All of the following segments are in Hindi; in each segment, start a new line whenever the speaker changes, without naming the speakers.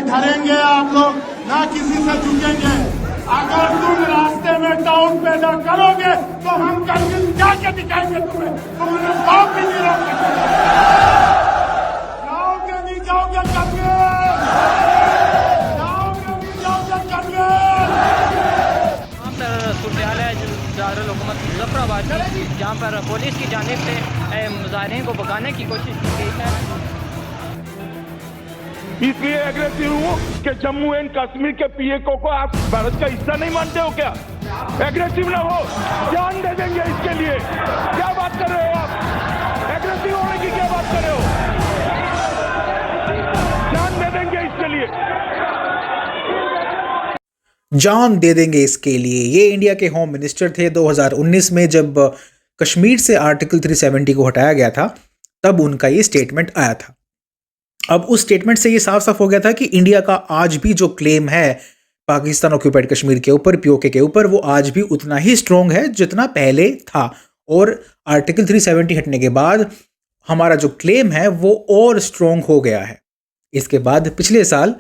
डरेंगे आप लोग, ना किसी से झुकेंगे। अगर तुम रास्ते में टाउन पैदा करोगे तो हम करगिल जाके दिखाएंगे तुम्हें, तुम्हारे बाप भी नहीं रोक सकते। जाओगे नहीं जाओगे करगिल, जाओगे नहीं जाओगे करगिल।
दारुल हुकूमत मुजफ्फराबाद की, जहाँ पर पुलिस की जानिब से मुजाहिरीन को भगाने की कोशिश की गई है।
इसलिए एग्रेसिव हूँ कि जम्मू एंड कश्मीर के पीएको को आप भारत का हिस्सा नहीं मानते हो क्या? एग्रेसिव ना हो, जान दे देंगे इसके लिए। क्या बात कर रहे हो आप? एग्रेसिव होने की क्या बात कर रहे हो? जान दे देंगे इसके लिए,
जान दे देंगे इसके लिए। ये इंडिया के होम मिनिस्टर थे 2019 में, जब कश्मीर से आर्टिकल 370 को हटाया गया था, तब उनका ये स्टेटमेंट आया था। अब उस स्टेटमेंट से ये साफ साफ हो गया था कि इंडिया का आज भी जो क्लेम है पाकिस्तान ऑक्यूपाइड कश्मीर के ऊपर, पीओके के ऊपर, वो आज भी उतना ही स्ट्रोंग है जितना पहले था। और आर्टिकल 370 हटने के बाद हमारा जो क्लेम है वो और स्ट्रोंग हो गया है। इसके बाद पिछले साल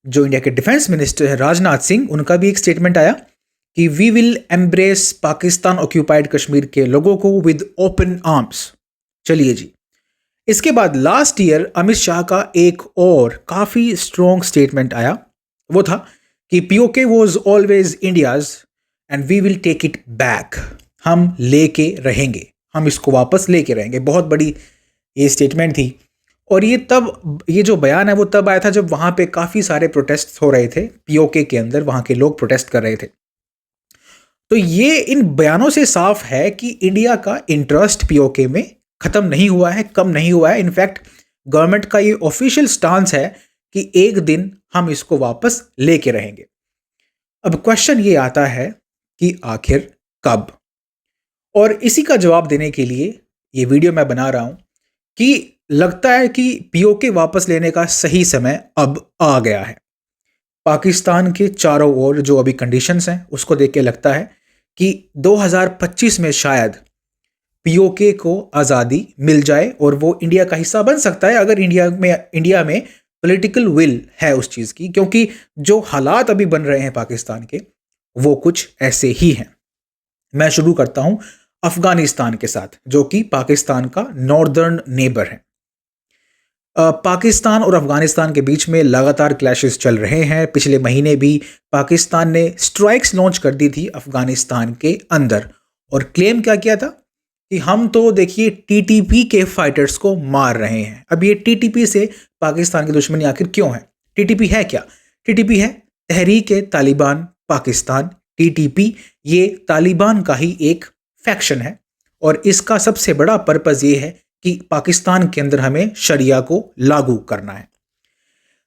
जो इंडिया के डिफेंस मिनिस्टर है राजनाथ सिंह, उनका भी एक स्टेटमेंट आया कि we will embrace Pakistan occupied Kashmir के लोगों को विद ओपन आर्म्स। चलिए जी, इसके बाद लास्ट ईयर अमित शाह का एक और काफ़ी स्ट्रॉन्ग स्टेटमेंट आया। वो था कि PoK was always India's and we will take it back. हम लेके रहेंगे, हम इसको वापस लेके रहेंगे। बहुत बड़ी ये स्टेटमेंट थी। और ये जो बयान है वो तब आया था जब वहाँ पे काफ़ी सारे प्रोटेस्ट हो रहे थे पीओके के अंदर, वहाँ के लोग प्रोटेस्ट कर रहे थे। तो ये इन बयानों से साफ है कि इंडिया का इंटरेस्ट पीओके में ख़त्म नहीं हुआ है, कम नहीं हुआ है। इनफैक्ट गवर्नमेंट का ये ऑफिशियल स्टांस है कि एक दिन हम इसको वापस लेके रहेंगे। अब क्वेश्चन ये आता है कि आखिर कब? और इसी का जवाब देने के लिए ये वीडियो मैं बना रहा हूँ कि लगता है कि पीओके वापस लेने का सही समय अब आ गया है। पाकिस्तान के चारों ओर जो अभी कंडीशंस हैं उसको देख के लगता है कि 2025 में शायद पीओके को आज़ादी मिल जाए और वो इंडिया का हिस्सा बन सकता है, अगर इंडिया में पॉलिटिकल विल है उस चीज़ की। क्योंकि जो हालात अभी बन रहे हैं पाकिस्तान के वो कुछ ऐसे ही हैं। मैं शुरू करता हूं अफगानिस्तान के साथ, जो कि पाकिस्तान का नॉर्दर्न नेबर है। पाकिस्तान और अफगानिस्तान के बीच में लगातार क्लैशेस चल रहे हैं। पिछले महीने भी पाकिस्तान ने स्ट्राइक्स लॉन्च कर दी थी अफगानिस्तान के अंदर, और क्लेम क्या किया था कि हम तो देखिए टीटीपी के फाइटर्स को मार रहे हैं। अब ये टीटीपी से पाकिस्तान की दुश्मनी आखिर क्यों है? टीटीपी है क्या? टीटीपी है तहरीक-ए-तालिबान पाकिस्तान। टीटीपी ये तालिबान का ही एक फैक्शन है, और इसका सबसे बड़ा पर्पस ये है कि पाकिस्तान के अंदर हमें शरिया को लागू करना है।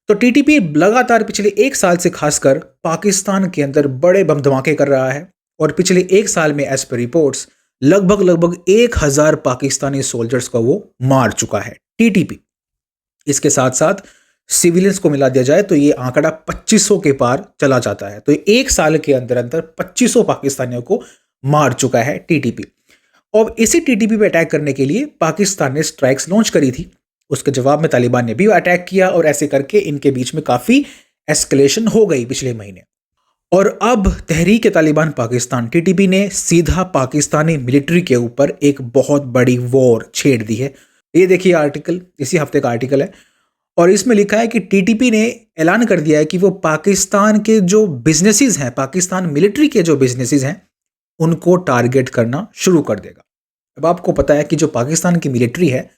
तो टीटीपी लगातार पिछले एक साल से खासकर पाकिस्तान के अंदर बड़े बम धमाके कर रहा है, और पिछले एक साल में एज पर रिपोर्ट्स लगभग 1000 पाकिस्तानी सोल्जर्स को वो मार चुका है टीटीपी। इसके साथ साथ सिविलियंस को मिला दिया जाए तो ये आंकड़ा 2500 के पार चला जाता है। तो एक साल के अंदर 2500 पाकिस्तानियों को मार चुका है टीटीपी। और इसी टीटीपी पे अटैक करने के लिए पाकिस्तान ने स्ट्राइक्स लॉन्च करी थी। उसके जवाब में तालिबान ने भी अटैक किया, और ऐसे करके इनके बीच में काफ़ी एस्केलेशन हो गई पिछले महीने। और अब तहरीक-ए-तालिबान पाकिस्तान टीटीपी ने सीधा पाकिस्तानी मिलिट्री के ऊपर एक बहुत बड़ी वॉर छेड़ दी है। ये देखिए आर्टिकल, इसी हफ्ते का आर्टिकल है, और इसमें लिखा है कि टीटीपी ने ऐलान कर दिया है कि वो पाकिस्तान के जो बिजनेसेस हैं, पाकिस्तान मिलिट्री के जो बिजनेसेस हैं, उनको टारगेट करना शुरू कर देगा। अब आपको पता है कि जो पाकिस्तान की मिलिट्री है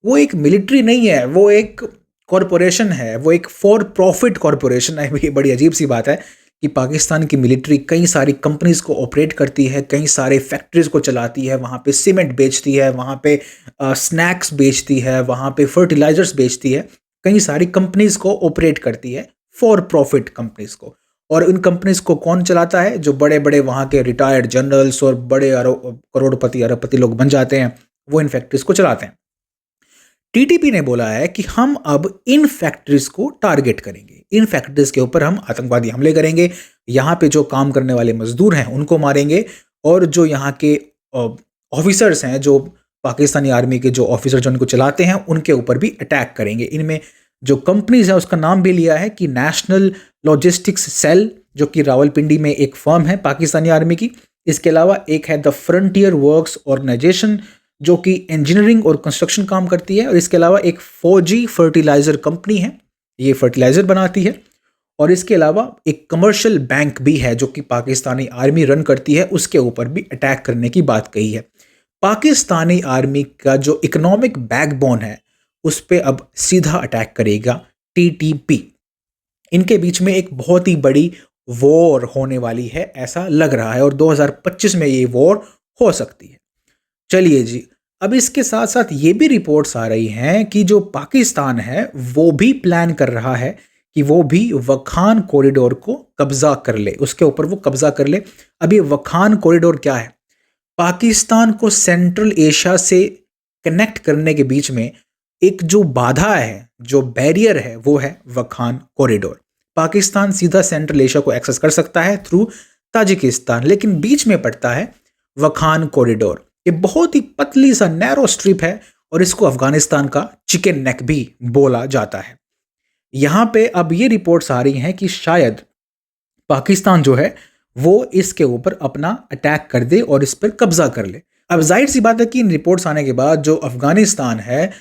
वो एक मिलिट्री नहीं है, वो एक कॉरपोरेशन है, वो एक फॉर प्रॉफिट कॉरपोरेशन है। ये बड़ी अजीब सी बात है कि पाकिस्तान की मिलिट्री कई सारी कंपनीज को ऑपरेट करती है, कई सारे फैक्ट्रीज को चलाती है, वहाँ पे सीमेंट बेचती है, वहाँ पे स्नैक्स बेचती है, वहाँ पे फर्टिलाइजर्स बेचती है, कई सारी कंपनीज को ऑपरेट करती है, फॉर प्रॉफिट कंपनीज को। और इन कंपनीज को कौन चलाता है? जो बड़े बड़े वहाँ के रिटायर्ड जनरल्स और बड़े करोड़पति अरबपति लोग बन जाते हैं, वो इन फैक्ट्रीज को चलाते हैं। टीटीपी ने बोला है कि हम अब इन फैक्ट्रीज को टारगेट करेंगे, इन फैक्ट्रीज के ऊपर हम आतंकवादी हमले करेंगे, यहाँ पे जो काम करने वाले मजदूर हैं उनको मारेंगे, और जो यहाँ के ऑफिसर्स हैं, जो पाकिस्तानी आर्मी के जो ऑफिसर जो उनको चलाते हैं, उनके ऊपर भी अटैक करेंगे। इनमें जो कंपनीज है उसका नाम भी लिया है कि नेशनल लॉजिस्टिक्स सेल, जो कि रावलपिंडी में एक फर्म है पाकिस्तानी आर्मी की। इसके अलावा एक है द फ्रंटियर वर्क्स ऑर्गेनाइजेशन, जो कि इंजीनियरिंग और कंस्ट्रक्शन काम करती है। और इसके अलावा एक फौजी फर्टिलाइजर कंपनी है, ये फर्टिलाइजर बनाती है। और इसके अलावा एक कमर्शियल बैंक भी है जो कि पाकिस्तानी आर्मी रन करती है, उसके ऊपर भी अटैक करने की बात कही है। पाकिस्तानी आर्मी का जो इकोनॉमिक बैकबोन है उस पे अब सीधा अटैक करेगा टीटीपी। इनके बीच में एक बहुत ही बड़ी वॉर होने वाली है ऐसा लग रहा है, और 2025 में ये वॉर हो सकती है। चलिए जी, अब इसके साथ साथ ये भी रिपोर्ट्स आ रही हैं कि जो पाकिस्तान है वो भी प्लान कर रहा है कि वो भी वखान कॉरिडोर को कब्जा कर ले, उसके ऊपर वो कब्जा कर ले। अब ये वखान कॉरिडोर क्या है? पाकिस्तान को सेंट्रल एशिया से कनेक्ट करने के बीच में एक जो बाधा है, जो बैरियर है, वो है वखान कॉरिडोर। पाकिस्तान सीधा सेंट्रल एशिया को एक्सेस कर सकता है थ्रू ताजिकिस्तान, लेकिन बीच में पड़ता है वखान कॉरिडोर। ये बहुत ही पतली सा नैरो स्ट्रिप है और इसको अफगानिस्तान का चिकन नेक भी बोला जाता है। यहाँ पे अब ये रिपोर्ट्स आ रही हैं कि शायद पाकिस्तान जो है वो इसके ऊपर अपना अटैक कर दे और इस पर कब्जा कर ले। अब जाहिर सी बात है कि इन रिपोर्ट्स आने के बाद जो अफगानिस्तान है,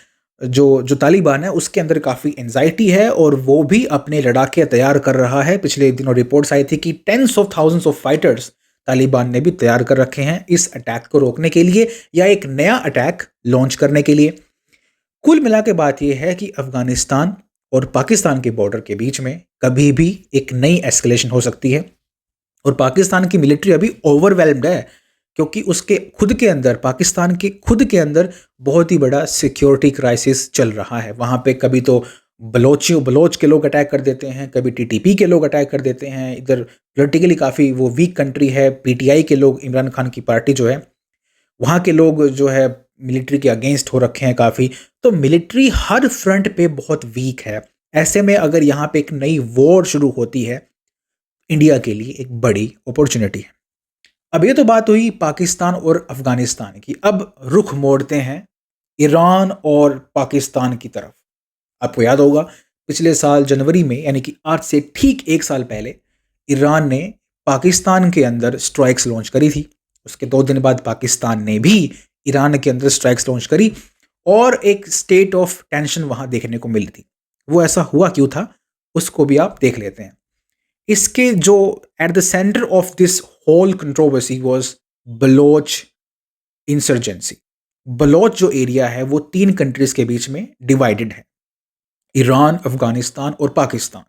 जो तालिबान है, उसके अंदर काफ़ी एंजाइटी है और वो भी अपने लड़ाके तैयार कर रहा है। पिछले दिनों रिपोर्ट्स आई थी कि tens of thousands of fighters Taliban ने भी तैयार कर रखे हैं इस अटैक को रोकने के लिए या एक नया अटैक लॉन्च करने के लिए। कुल मिला के बात यह है कि अफगानिस्तान और पाकिस्तान के बॉर्डर के बीच में कभी भी एक नई एस्केलेशन हो सकती है, और पाकिस्तान की मिलिट्री अभी ओवरवेल्म्ड है क्योंकि उसके खुद के अंदर, पाकिस्तान के खुद के अंदर बहुत ही बड़ा सिक्योरिटी क्राइसिस चल रहा है। वहाँ पे कभी तो बलोच के लोग अटैक कर देते हैं, कभी टीटीपी के लोग अटैक कर देते हैं। इधर पोलिटिकली काफ़ी वो वीक कंट्री है, पीटीआई के लोग, इमरान खान की पार्टी जो है, वहाँ के लोग जो है मिलिट्री के अगेंस्ट हो रखे हैं काफ़ी। तो मिलिट्री हर फ्रंट पे बहुत वीक है। ऐसे में अगर यहाँ पे एक नई वॉर शुरू होती है, इंडिया के लिए एक बड़ी अपॉर्चुनिटी है। अब ये तो बात हुई पाकिस्तान और अफगानिस्तान की। अब रुख मोड़ते हैं ईरान और पाकिस्तान की तरफ। आपको याद होगा पिछले साल जनवरी में, यानी कि आज से ठीक एक साल पहले, ईरान ने पाकिस्तान के अंदर स्ट्राइक्स लॉन्च करी थी। उसके 2 दिन बाद पाकिस्तान ने भी ईरान के अंदर स्ट्राइक्स लॉन्च करी और एक स्टेट ऑफ टेंशन वहाँ देखने को मिली थी। वो ऐसा हुआ क्यों था उसको भी आप देख लेते हैं। इसके जो at the centre of this whole controversy was Baloch insurgency. Baloch जो एरिया है वो 3 कंट्रीज के बीच में डिवाइडेड है, ईरान, अफगानिस्तान और पाकिस्तान।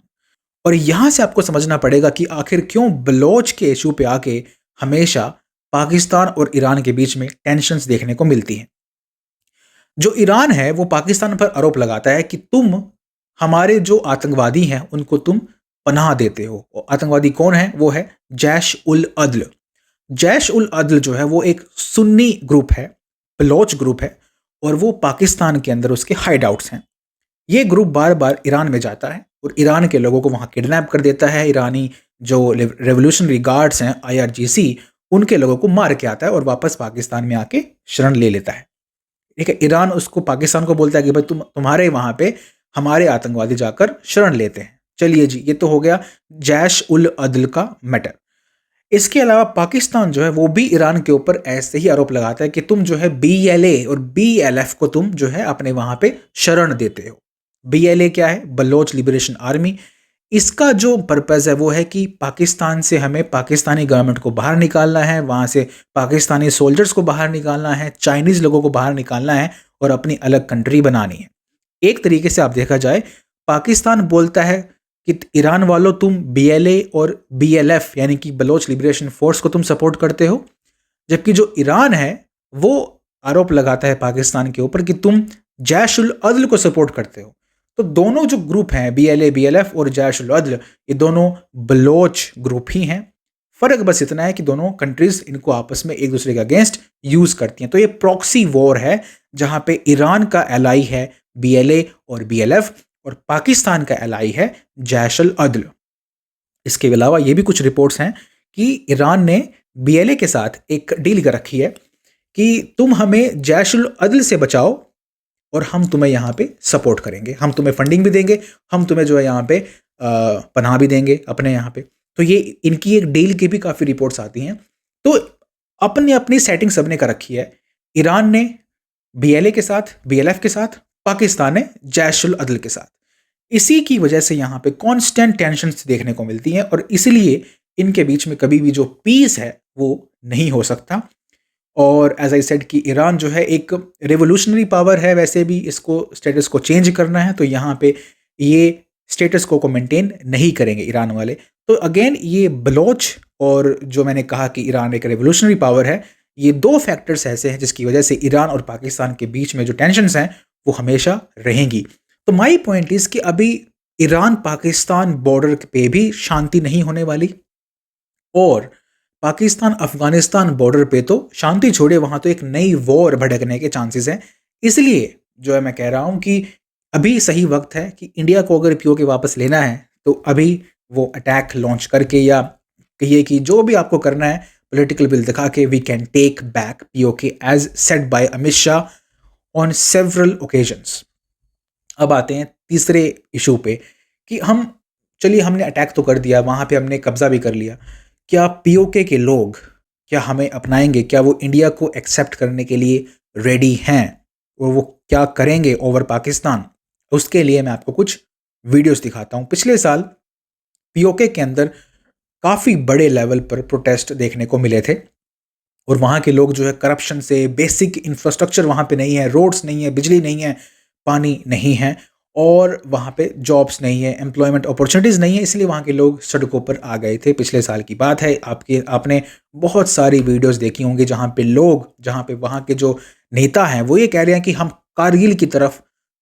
और यहाँ से आपको समझना पड़ेगा कि आखिर क्यों बलोच के इशू पे आके हमेशा पाकिस्तान और ईरान के बीच में टेंशन्स देखने को मिलती हैं। जो ईरान है वो पाकिस्तान पर आरोप लगाता है कि तुम हमारे जो आतंकवादी हैं उनको तुम पनाह देते हो। और आतंकवादी कौन है? वो है जैश उल अदल। जैश उल अदल जो है वो एक सुन्नी ग्रुप है, बलोच ग्रुप है, और वो पाकिस्तान के अंदर उसके हाइड आउट्स हैं। ये ग्रुप बार बार ईरान में जाता है और ईरान के लोगों को वहाँ किडनैप कर देता है। ईरानी जो रेवोल्यूशनरी गार्ड्स हैं, IRGC, उनके लोगों को मार के आता है और वापस पाकिस्तान में आके शरण ले लेता है। ठीक है, ईरान उसको, पाकिस्तान को बोलता है कि भाई तुम्हारे वहाँ पे हमारे आतंकवादी जाकर शरण लेते हैं। चलिए जी, ये तो हो गया जैश उल अदल का मैटर। इसके अलावा पाकिस्तान जो है वो भी ईरान के ऊपर ऐसे ही आरोप लगाता है कि तुम जो है BLA और BLF को तुम जो है अपने वहाँ पे शरण देते हो। BLA क्या है? Baloch liberation army. इसका जो पर्पज़ है वो है कि पाकिस्तान से हमें पाकिस्तानी गवर्नमेंट को बाहर निकालना है, वहाँ से पाकिस्तानी सोल्जर्स को बाहर निकालना है, चाइनीज़ लोगों को बाहर निकालना है और अपनी अलग कंट्री बनानी है। एक तरीके से आप देखा जाए, पाकिस्तान बोलता है कि ईरान वालों तुम BLA और BLF यानी कि बलोच लिबरेशन फोर्स को तुम सपोर्ट करते हो, जबकि जो ईरान है वो आरोप लगाता है पाकिस्तान के ऊपर कि तुम जैश उल अदल को सपोर्ट करते हो। तो दोनों जो ग्रुप हैं, BLA, BLF और जैश उल अदल, ये दोनों बलोच ग्रुप ही हैं। फ़र्क बस इतना है कि दोनों कंट्रीज इनको आपस में एक दूसरे के अगेंस्ट यूज़ करती हैं। तो ये प्रॉक्सी वॉर है जहाँ पे ईरान का एलाई है BLA और BLF और पाकिस्तान का एलाई है जैश उल अदल। इसके अलावा ये भी कुछ रिपोर्ट्स हैं कि ईरान ने BLA के साथ एक डील कर रखी है कि तुम हमें जैश उल अदल से बचाओ और हम तुम्हें यहाँ पे सपोर्ट करेंगे, हम तुम्हें फंडिंग भी देंगे, हम तुम्हें जो है यहाँ पे पनाह भी देंगे अपने यहाँ पे। तो ये इनकी एक डील की भी काफ़ी रिपोर्ट्स आती हैं। तो अपनी अपनी सेटिंग सबने कर रखी है। ईरान ने BLA के साथ, BLF के साथ, पाकिस्तान ने जैश-उल-अदल के साथ। इसी की वजह से यहाँ पे कांस्टेंट टेंशन्स देखने को मिलती हैं और इसलिए इनके बीच में कभी भी जो पीस है वो नहीं हो सकता। और एज आई सेड कि ईरान जो है एक रेवोल्यूशनरी पावर है, वैसे भी इसको स्टेटस को चेंज करना है तो यहाँ पे ये स्टेटस को मेंटेन नहीं करेंगे ईरान वाले। तो अगेन ये बलोच और जो मैंने कहा कि ईरान एक रेवोल्यूशनरी पावर है, ये दो फैक्टर्स ऐसे हैं जिसकी वजह से ईरान और पाकिस्तान के बीच में जो टेंशन्स हैं वो हमेशा रहेंगी। तो माई पॉइंट इज कि अभी ईरान पाकिस्तान बॉर्डर पे भी शांति नहीं होने वाली और पाकिस्तान अफगानिस्तान बॉर्डर पे तो शांति छोड़े, वहाँ तो एक नई वॉर भड़कने के चांसेस हैं। इसलिए जो है मैं कह रहा हूँ कि अभी सही वक्त है कि इंडिया को अगर POK वापस लेना है तो अभी वो अटैक लॉन्च करके या कहिए कि जो भी आपको करना है पॉलिटिकल विल दिखा के we can take back POK as said by Amit Shah on several occasions. अब आते हैं तीसरे इशू पे कि चलिए हमने अटैक तो कर दिया, वहाँ पे हमने कब्जा भी कर लिया, क्या POK के लोग क्या हमें अपनाएंगे? क्या वो इंडिया को एक्सेप्ट करने के लिए रेडी हैं और वो क्या करेंगे ओवर पाकिस्तान? उसके लिए मैं आपको कुछ वीडियोस दिखाता हूँ। पिछले साल POK के अंदर काफ़ी बड़े लेवल पर प्रोटेस्ट देखने को मिले थे और वहाँ के लोग जो है करप्शन से, बेसिक इंफ्रास्ट्रक्चर वहाँ पे नहीं है, रोड्स नहीं है, बिजली नहीं है, पानी नहीं है और वहाँ पे जॉब्स नहीं है, एम्प्लॉयमेंट अपॉर्चुनिटीज़ नहीं है, इसलिए वहाँ के लोग सड़कों पर आ गए थे। पिछले साल की बात है, आपने बहुत सारी वीडियोस देखी होंगी जहाँ पे वहाँ के जो नेता हैं वो ये कह रहे हैं कि हम कारगिल की तरफ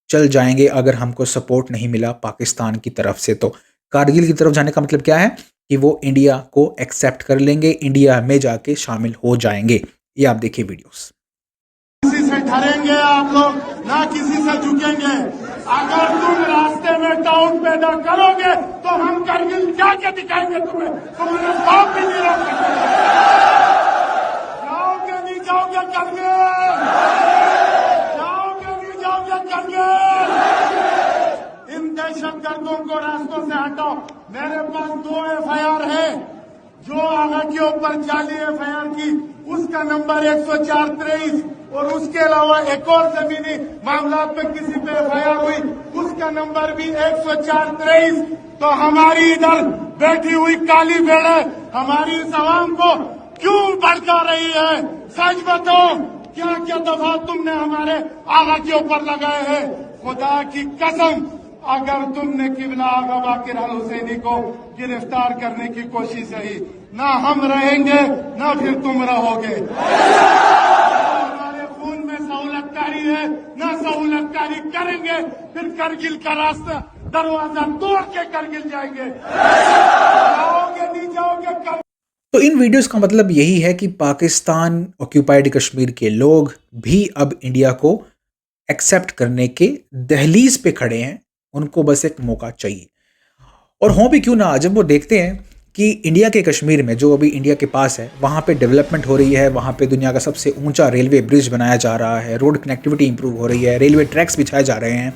चल जाएंगे अगर हमको सपोर्ट नहीं मिला पाकिस्तान की तरफ से। तो कारगिल की तरफ जाने का मतलब क्या है कि वो इंडिया को एक्सेप्ट कर लेंगे, इंडिया में जाके शामिल हो जाएंगे। ये आप देखिए वीडियोस।
किसी से डरेंगे आप लोग, ना किसी से झुकेंगे। अगर तुम रास्ते में डाउट पैदा करोगे तो हम कारगिल जाके दिखाएंगे तुम्हें, तुम्हारे बाप भी नहीं रोक सकते। जाओगे नहीं जाओगे कारगिल, जाओगे नहीं जाओगे कारगिल। इन दहशतगर्दों को रास्तों से हटाओ। मेरे पास 2 FIR है, जो आगा के ऊपर जाली FIR की उसका नंबर 104-23 और उसके अलावा एक और जमीनी मामला पे किसी पे FIR हुई उसका नंबर भी 104-23। तो हमारी इधर बैठी हुई काली भेड़े हमारी इस आवाम को क्यों भड़का रही है? सच बताओ, क्या क्या दफा तुमने हमारे आगा के ऊपर लगाए हैं? खुदा की कसम, अगर तुमने किबला आगा बाकिर अल हुसैनी को गिरफ्तार करने की कोशिश की, ना हम रहेंगे ना फिर तुम रहोगे। हमारे खून में सहूलतकारी है, ना सहूलतकारी करेंगे, फिर करगिल का रास्ता दरवाजा तोड़ के करगिल जाएंगे। जाओगे नहीं जाओगे।
तो इन वीडियोस का मतलब यही है कि पाकिस्तान ऑक्यूपाइड कश्मीर के लोग भी अब इंडिया को एक्सेप्ट करने के दहलीज पे खड़े हैं, उनको बस एक मौका चाहिए। और हो भी क्यों ना, जब वो देखते हैं कि इंडिया के कश्मीर में जो अभी इंडिया के पास है वहाँ पे डेवलपमेंट हो रही है, वहाँ पे दुनिया का सबसे ऊंचा रेलवे ब्रिज बनाया जा रहा है, रोड कनेक्टिविटी इंप्रूव हो रही है, रेलवे ट्रैक्स बिछाए जा रहे हैं,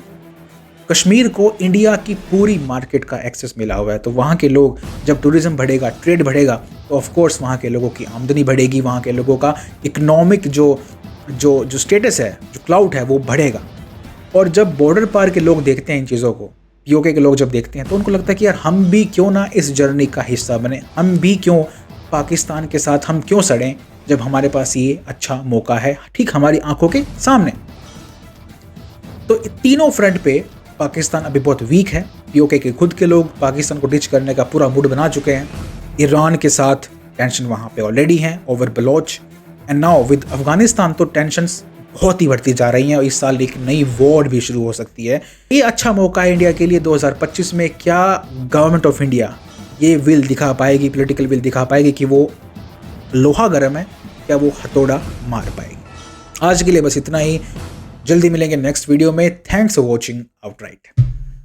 कश्मीर को इंडिया की पूरी मार्केट का एक्सेस मिला हुआ है। तो वहाँ के लोग, जब टूरिज्म बढ़ेगा, ट्रेड बढ़ेगा, तो ऑफ कोर्स वहाँ के लोगों की आमदनी बढ़ेगी, वहाँ के लोगों का इकोनॉमिक जो स्टेटस है, जो क्लाउड है, वो बढ़ेगा। और जब बॉर्डर पार के लोग देखते हैं इन चीज़ों को, POK के लोग जब देखते हैं, तो उनको लगता है कि यार हम भी क्यों ना इस जर्नी का हिस्सा बने, हम भी क्यों पाकिस्तान के साथ हम क्यों सड़ें जब हमारे पास ये अच्छा मौका है ठीक हमारी आंखों के सामने। तो तीनों फ्रंट पे पाकिस्तान अभी बहुत वीक है। POK के खुद के लोग पाकिस्तान को डिच करने का पूरा मूड बना चुके हैं। ईरान के साथ टेंशन वहाँ पे ऑलरेडी हैं over Baloch, and now with Afghanistan तो टेंशन्स बहुत ही बढ़ती जा रही हैं और इस साल एक नई वॉर भी शुरू हो सकती है। ये अच्छा मौका है इंडिया के लिए 2025 में। क्या गवर्नमेंट ऑफ इंडिया ये विल दिखा पाएगी, पॉलिटिकल विल दिखा पाएगी कि वो लोहा गर्म है, क्या वो हथौड़ा मार पाएगी? आज के लिए बस इतना ही, जल्दी मिलेंगे नेक्स्ट वीडियो में। Thanks for watching outright.